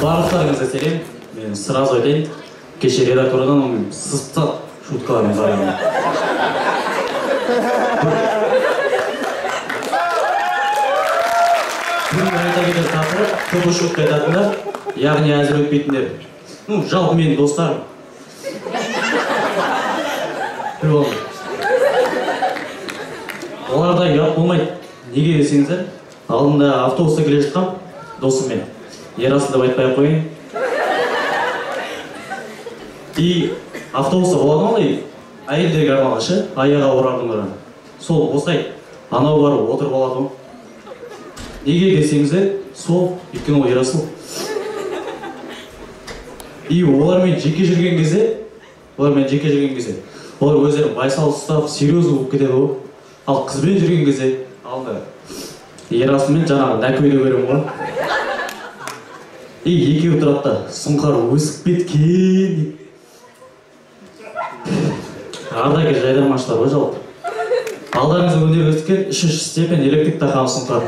Барлықтарыңызға сәлем. Мен сразу айтайын, кеше редактордан сызықтап шуткалармен қараймын. Бүгін айта кетер тақырып көп шутка айтатындар, яғни әзір өтпейтіндер. Жалпы менің достарым. Оларда ұят болмайды. Неге десеңіздер, алдында автобуста келе жатқам досыммен. Ерасыл деп айтпай қойын. И автобуста болады ғой, әйелдерге арналған, аяға орардың. Сол босай, анау барып отырып алады. Неге десеңіздер, сол өйткені ол Ерасыл. И олармен жеке жүрген кезде, олар өздерін байсал ұстап, серьезно болып кетеді ғой. Ал қызбен жүрген кезде, алды Ерасылмен жаңағы нәкөйді көрем ғой. И екеуі тұрады, сұңқар өсіп кеткен. Ардагер жайдармашылар ғой жалпы. Алдарыңызға өнер көрсеткен 3-ші степень электрик таққан сұңқар.